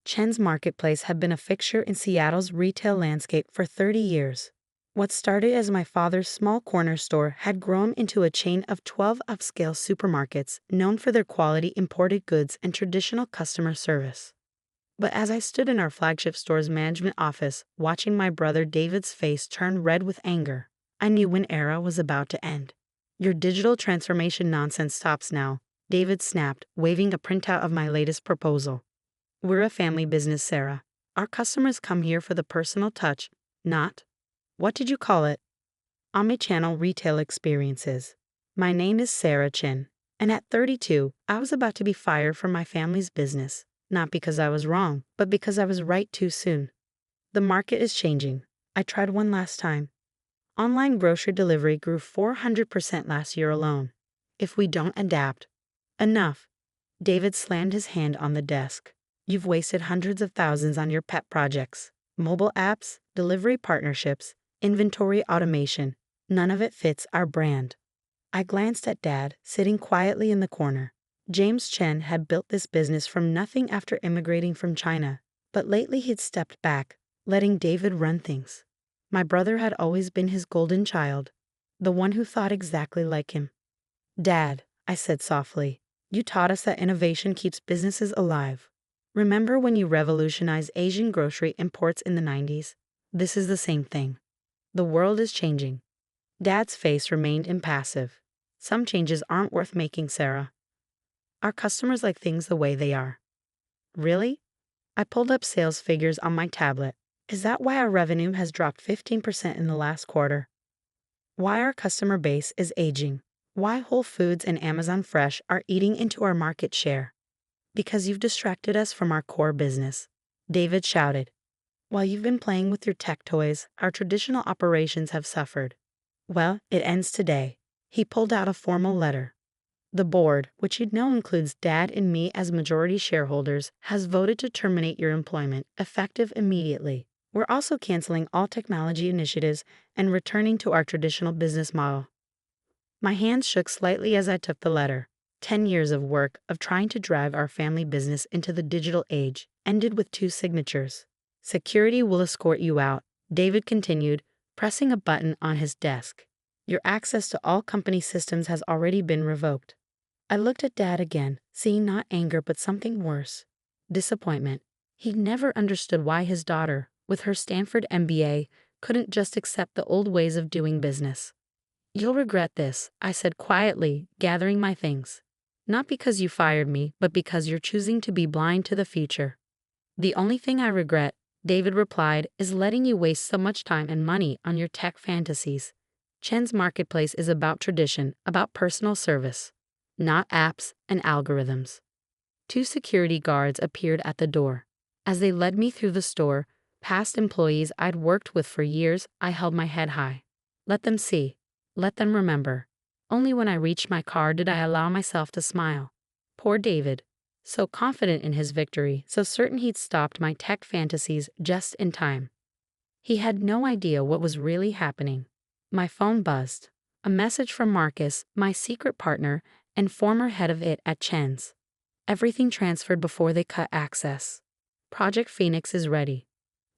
Chen's Marketplace had been a fixture in Seattle's retail landscape for 30 years. What started as my father's small corner store had grown into a chain of 12 upscale supermarkets known for their quality imported goods and traditional customer service. But as I stood in our flagship store's management office, watching my brother David's face turn red with anger, I knew one era was about to end. "Your digital transformation nonsense stops now," David snapped, waving a printout of my latest proposal. "We're a family business, Sarah. Our customers come here for the personal touch, not, what did you call it? Omnichannel retail experiences. My name is Sarah Chen, and at 32, I was about to be fired from my family's business, not because I was wrong, but because I was right too soon. The market is changing. I tried one last time. Online grocery delivery grew 400% last year alone. If we don't adapt, enough." David slammed his hand on the desk. "You've wasted hundreds of thousands on your pet projects, mobile apps, delivery partnerships, inventory automation. None of it fits our brand." I glanced at Dad, sitting quietly in the corner. James Chen had built this business from nothing after immigrating from China, but lately he'd stepped back, letting David run things. My brother had always been his golden child, the one who thought exactly like him. "Dad," I said softly, "you taught us that innovation keeps businesses alive. Remember when you revolutionized Asian grocery imports in the 90s? This is the same thing. The world is changing." Dad's face remained impassive. "Some changes aren't worth making, Sarah. Our customers like things the way they are." "Really?" I pulled up sales figures on my tablet. "Is that why our revenue has dropped 15% in the last quarter? Why our customer base is aging? Why Whole Foods and Amazon Fresh are eating into our market share?" "Because you've distracted us from our core business," David shouted. "While you've been playing with your tech toys, our traditional operations have suffered. Well, it ends today." He pulled out a formal letter. "The board, which you know includes Dad and me as majority shareholders, has voted to terminate your employment, effective immediately. We're also canceling all technology initiatives and returning to our traditional business model." My hands shook slightly as I took the letter. 10 years of work of trying to drive our family business into the digital age ended with 2 signatures. "Security will escort you out," David continued, pressing a button on his desk. "Your access to all company systems has already been revoked." I looked at Dad again, seeing not anger but something worse. Disappointment. He never understood why his daughter, with her Stanford MBA, couldn't just accept the old ways of doing business. "You'll regret this," I said quietly, gathering my things. "Not because you fired me, but because you're choosing to be blind to the future." "The only thing I regret," David replied, "is letting you waste so much time and money on your tech fantasies. Chen's Marketplace is about tradition, about personal service, not apps and algorithms." 2 security guards appeared at the door. As they led me through the store, past employees I'd worked with for years, I held my head high. Let them see. Let them remember. Only when I reached my car did I allow myself to smile. Poor David. So confident in his victory, so certain he'd stopped my tech fantasies just in time. He had no idea what was really happening. My phone buzzed. A message from Marcus, my secret partner and former head of it at Chen's. Everything transferred before they cut access. Project Phoenix is ready.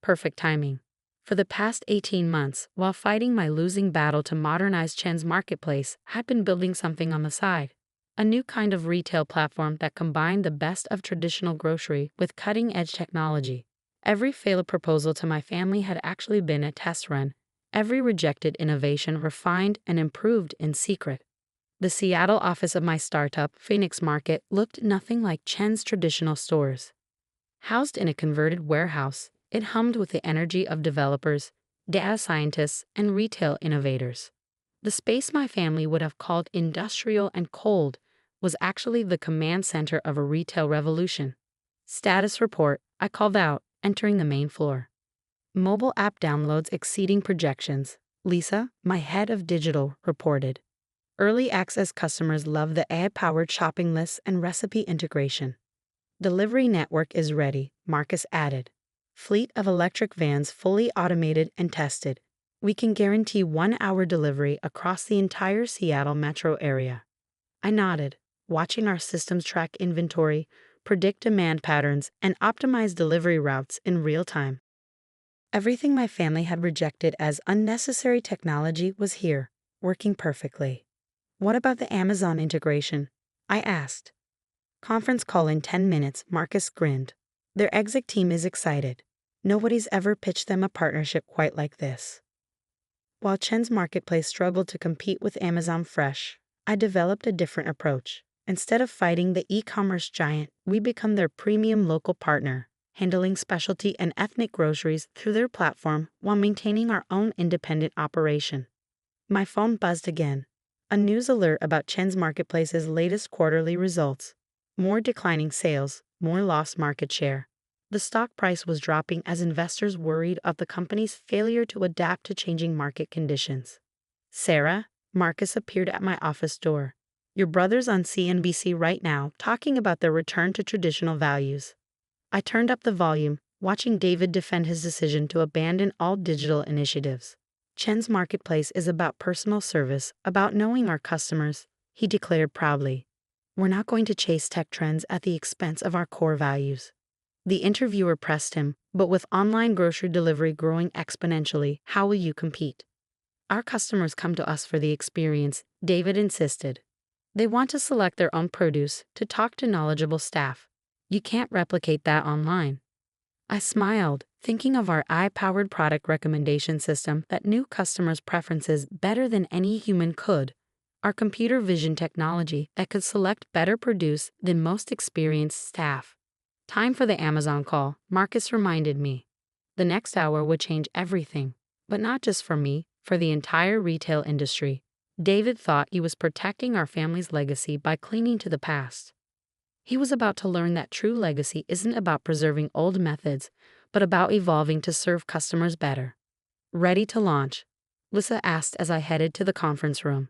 Perfect timing. For the past 18 months, while fighting my losing battle to modernize Chen's Marketplace, I'd been building something on the side. A new kind of retail platform that combined the best of traditional grocery with cutting-edge technology. Every failed proposal to my family had actually been a test run. Every rejected innovation refined and improved in secret. The Seattle office of my startup, Phoenix Market, looked nothing like Chen's traditional stores. Housed in a converted warehouse, it hummed with the energy of developers, data scientists, and retail innovators. The space my family would have called industrial and cold was actually the command center of a retail revolution. "Status report," I called out, entering the main floor. "Mobile app downloads exceeding projections," Lisa, my head of digital, reported. "Early access customers love the AI-powered shopping lists and recipe integration." "Delivery network is ready," Marcus added. "Fleet of electric vans fully automated and tested. We can guarantee 1-hour delivery across the entire Seattle metro area." I nodded, watching our systems track inventory, predict demand patterns, and optimize delivery routes in real time. Everything my family had rejected as unnecessary technology was here, working perfectly. What about the Amazon integration? I asked. Conference call in 10 minutes, Marcus grinned. Their exec team is excited. Nobody's ever pitched them a partnership quite like this. While Chen's Marketplace struggled to compete with Amazon Fresh, I developed a different approach. Instead of fighting the e-commerce giant, we become their premium local partner, handling specialty and ethnic groceries through their platform while maintaining our own independent operation. My phone buzzed again. A news alert about Chen's Marketplace's latest quarterly results. More declining sales, more lost market share. The stock price was dropping as investors worried of the company's failure to adapt to changing market conditions. Sarah, Marcus appeared at my office door. Your brother's on CNBC right now talking about their return to traditional values. I turned up the volume, watching David defend his decision to abandon all digital initiatives. Chen's Marketplace is about personal service, about knowing our customers, he declared proudly. We're not going to chase tech trends at the expense of our core values. The interviewer pressed him, but with online grocery delivery growing exponentially, how will you compete? Our customers come to us for the experience, David insisted. They want to select their own produce, to talk to knowledgeable staff. You can't replicate that online. I smiled, thinking of our AI-powered product recommendation system that knew customers' preferences better than any human could. Our computer vision technology that could select better produce than most experienced staff. Time for the Amazon call, Marcus reminded me. The next hour would change everything, but not just for me, for the entire retail industry. David thought he was protecting our family's legacy by clinging to the past. He was about to learn that true legacy isn't about preserving old methods, but about evolving to serve customers better. Ready to launch? Lisa asked as I headed to the conference room.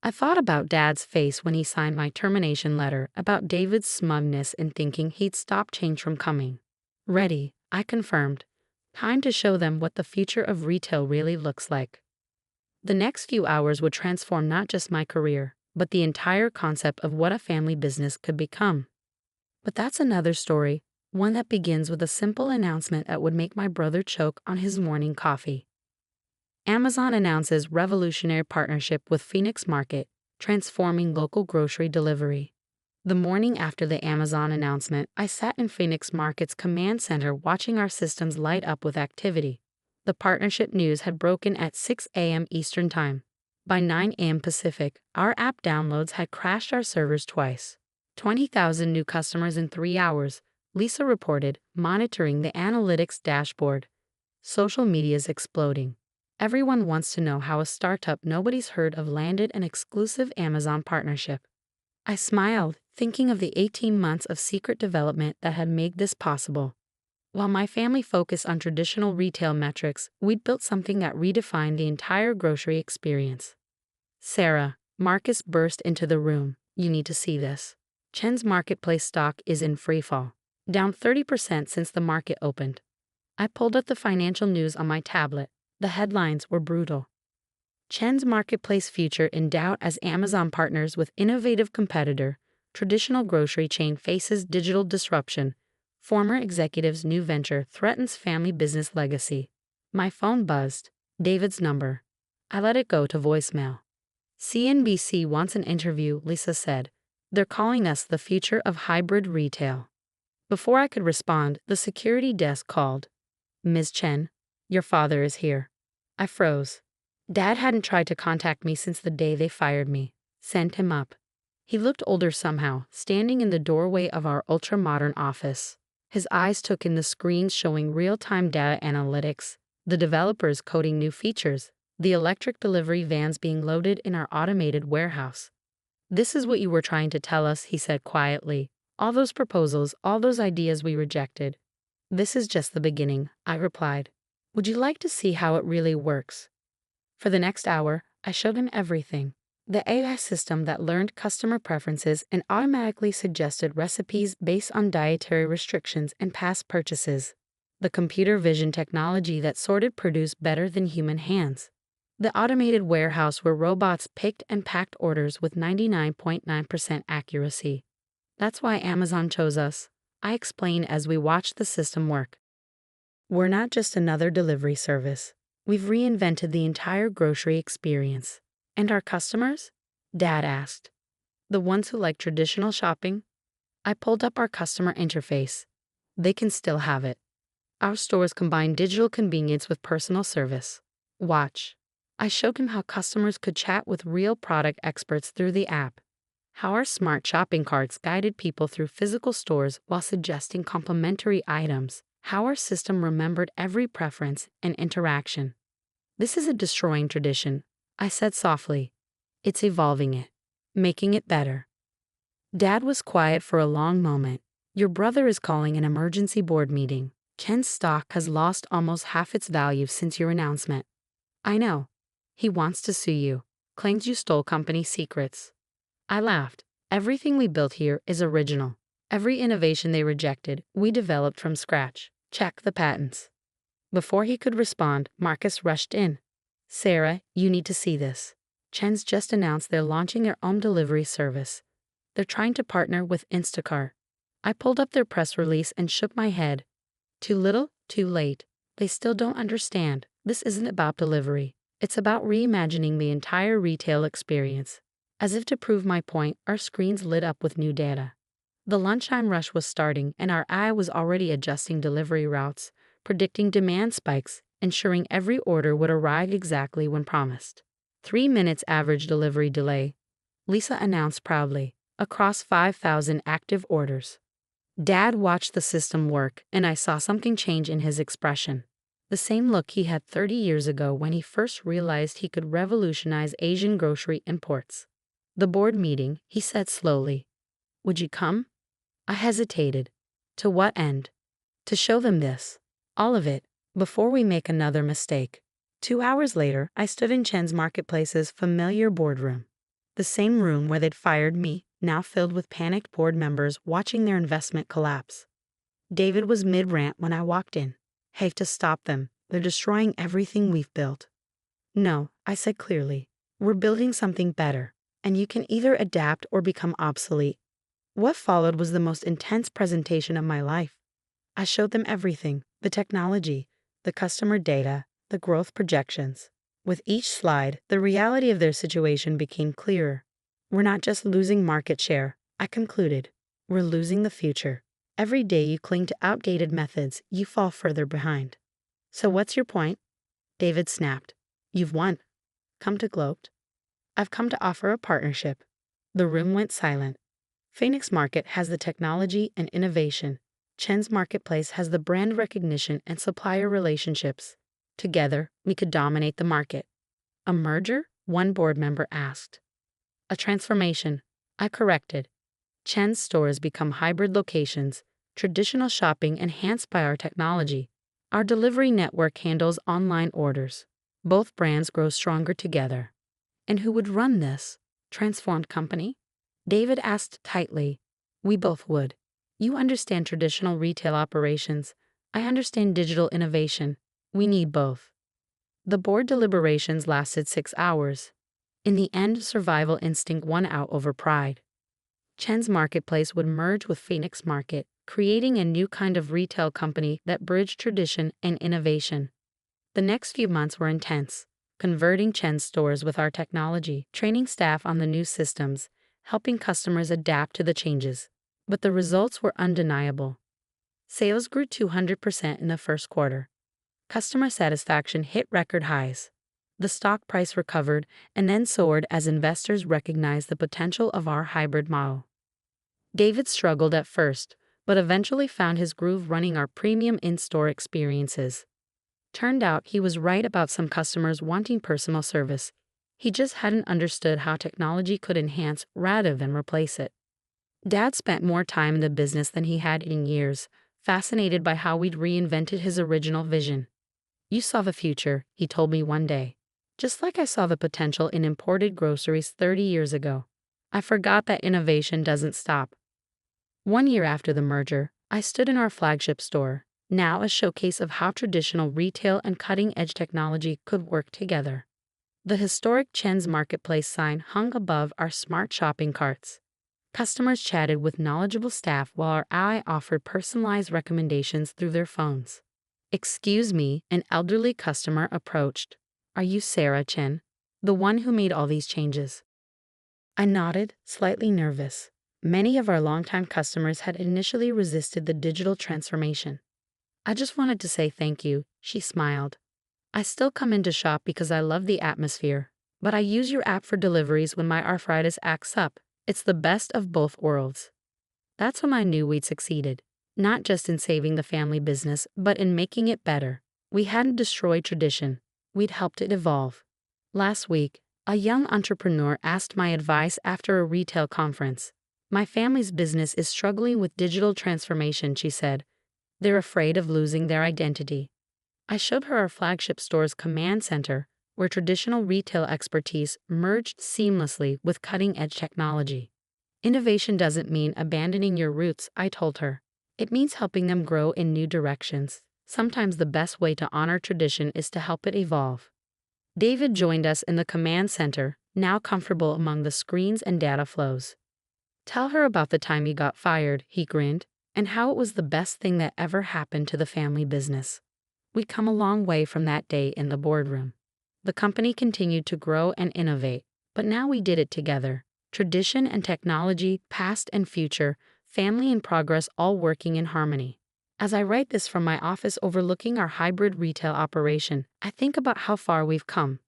I thought about Dad's face when he signed my termination letter, about David's smugness in thinking he'd stop change from coming. Ready, I confirmed. Time to show them what the future of retail really looks like. The next few hours would transform not just my career, but the entire concept of what a family business could become. But that's another story, one that begins with a simple announcement that would make my brother choke on his morning coffee. Amazon announces revolutionary partnership with Phoenix Market, transforming local grocery delivery. The morning after the Amazon announcement, I sat in Phoenix Market's command center watching our systems light up with activity. The partnership news had broken at 6 a.m. Eastern Time. By 9 a.m. Pacific, our app downloads had crashed our servers twice. 20,000 new customers in 3 hours, Lisa reported, monitoring the analytics dashboard. Social media's exploding. Everyone wants to know how a startup nobody's heard of landed an exclusive Amazon partnership. I smiled, thinking of the 18 months of secret development that had made this possible. While my family focused on traditional retail metrics, we'd built something that redefined the entire grocery experience. Sarah, Marcus burst into the room. You need to see this. Chen's Marketplace stock is in freefall, down 30% since the market opened. I pulled up the financial news on my tablet. The headlines were brutal. Chen's Marketplace future in doubt as Amazon partners with innovative competitor. Traditional grocery chain faces digital disruption. Former executive's new venture threatens family business legacy. My phone buzzed. David's number. I let it go to voicemail. CNBC wants an interview, Lisa said. They're calling us the future of hybrid retail. Before I could respond, the security desk called. Ms. Chen, your father is here. I froze. Dad hadn't tried to contact me since the day they fired me. Send him up. He looked older somehow, standing in the doorway of our ultra-modern office. His eyes took in the screens showing real-time data analytics, the developers coding new features, the electric delivery vans being loaded in our automated warehouse. This is what you were trying to tell us, he said quietly. All those proposals, all those ideas we rejected. This is just the beginning, I replied. Would you like to see how it really works? For the next hour, I showed him everything. The AI system that learned customer preferences and automatically suggested recipes based on dietary restrictions and past purchases. The computer vision technology that sorted produce better than human hands. The automated warehouse where robots picked and packed orders with 99.9% accuracy. That's why Amazon chose us. I explained as we watched the system work. We're not just another delivery service. We've reinvented the entire grocery experience. And our customers? Dad asked. The ones who like traditional shopping? I pulled up our customer interface. They can still have it. Our stores combine digital convenience with personal service. Watch. I showed him how customers could chat with real product experts through the app, how our smart shopping carts guided people through physical stores while suggesting complementary items, how our system remembered every preference and interaction. This isn't destroying tradition, I said softly. It's evolving it, making it better. Dad was quiet for a long moment. Your brother is calling an emergency board meeting. Chen's stock has lost almost half its value since your announcement. I know. He wants to sue you, claims you stole company secrets. I laughed. Everything we built here is original. Every innovation they rejected, we developed from scratch. Check the patents. Before he could respond, Marcus rushed in. Sarah, you need to see this. Chen's just announced they're launching their own delivery service. They're trying to partner with Instacart. I pulled up their press release and shook my head. Too little, too late. They still don't understand. This isn't about delivery. It's about reimagining the entire retail experience. As if to prove my point, our screens lit up with new data. The lunchtime rush was starting, and our AI was already adjusting delivery routes, predicting demand spikes, ensuring every order would arrive exactly when promised. 3 minutes average delivery delay, Lisa announced proudly, across 5,000 active orders. Dad watched the system work, and I saw something change in his expression. The same look he had 30 years ago when he first realized he could revolutionize Asian grocery imports. The board meeting, he said slowly. Would you come? I hesitated. To what end? To show them this. All of it, before we make another mistake. 2 hours later, I stood in Chen's Marketplace's familiar boardroom. The same room where they'd fired me, now filled with panicked board members watching their investment collapse. David was mid-rant when I walked in. Have to stop them. They're destroying everything we've built. No, I said clearly. We're building something better, and you can either adapt or become obsolete. What followed was the most intense presentation of my life. I showed them everything, the technology, the customer data, the growth projections. With each slide, the reality of their situation became clearer. We're not just losing market share, I concluded. We're losing the future. Every day you cling to outdated methods, you fall further behind. So what's your point? David snapped. You've won. Come to Gloat. I've come to offer a partnership. The room went silent. Phoenix Market has the technology and innovation. Chen's Marketplace has the brand recognition and supplier relationships. Together, we could dominate the market. A merger? One board member asked. A transformation, I corrected. Chen's stores become hybrid locations, traditional shopping enhanced by our technology. Our delivery network handles online orders. Both brands grow stronger together. And who would run this transformed company? David asked tightly. We both would. You understand traditional retail operations. I understand digital innovation. We need both. The board deliberations lasted 6 hours. In the end, survival instinct won out over pride. Chen's Marketplace would merge with Phoenix Market, creating a new kind of retail company that bridged tradition and innovation. The next few months were intense, converting Chen's stores with our technology, training staff on the new systems, helping customers adapt to the changes. But the results were undeniable. Sales grew 200% in the first quarter. Customer satisfaction hit record highs. The stock price recovered and then soared as investors recognized the potential of our hybrid model. David struggled at first, but eventually found his groove running our premium in-store experiences. Turned out he was right about some customers wanting personal service. He just hadn't understood how technology could enhance rather than replace it. Dad spent more time in the business than he had in years, fascinated by how we'd reinvented his original vision. You saw the future, he told me one day. Just like I saw the potential in imported groceries 30 years ago. I forgot that innovation doesn't stop. 1 year after the merger, I stood in our flagship store, now a showcase of how traditional retail and cutting-edge technology could work together. The historic Chen's Marketplace sign hung above our smart shopping carts. Customers chatted with knowledgeable staff while our eye offered personalized recommendations through their phones. "Excuse me," an elderly customer approached. "Are you Sarah Chen, the one who made all these changes?" I nodded, slightly nervous. Many of our longtime customers had initially resisted the digital transformation. "I just wanted to say thank you," she smiled. "I still come in to shop because I love the atmosphere, but I use your app for deliveries when my arthritis acts up. It's the best of both worlds." That's when I knew we'd succeeded, not just in saving the family business, but in making it better. We hadn't destroyed tradition, we'd helped it evolve. Last week, a young entrepreneur asked my advice after a retail conference. "My family's business is struggling with digital transformation," she said. "They're afraid of losing their identity." I showed her our flagship store's command center, where traditional retail expertise merged seamlessly with cutting-edge technology. "Innovation doesn't mean abandoning your roots," I told her. "It means helping them grow in new directions. Sometimes the best way to honor tradition is to help it evolve." David joined us in the command center, now comfortable among the screens and data flows. "Tell her about the time you got fired," he grinned, "and how it was the best thing that ever happened to the family business." We'd come a long way from that day in the boardroom. The company continued to grow and innovate, but now we did it together. Tradition and technology, past and future, family and progress all working in harmony. As I write this from my office overlooking our hybrid retail operation, I think about how far we've come.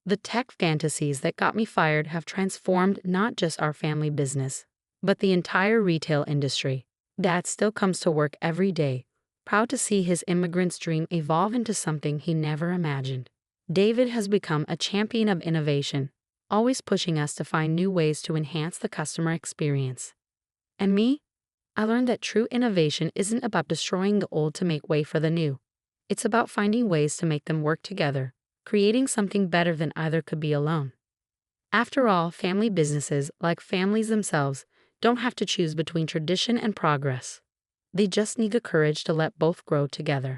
The tech fantasies that got me fired have transformed not just our family business, but the entire retail industry. Dad still comes to work every day, proud to see his immigrant's dream evolve into something he never imagined. David has become a champion of innovation, always pushing us to find new ways to enhance the customer experience. And me? I learned that true innovation isn't about destroying the old to make way for the new. It's about finding ways to make them work together, creating something better than either could be alone. After all, family businesses, like families themselves, don't have to choose between tradition and progress. They just need the courage to let both grow together.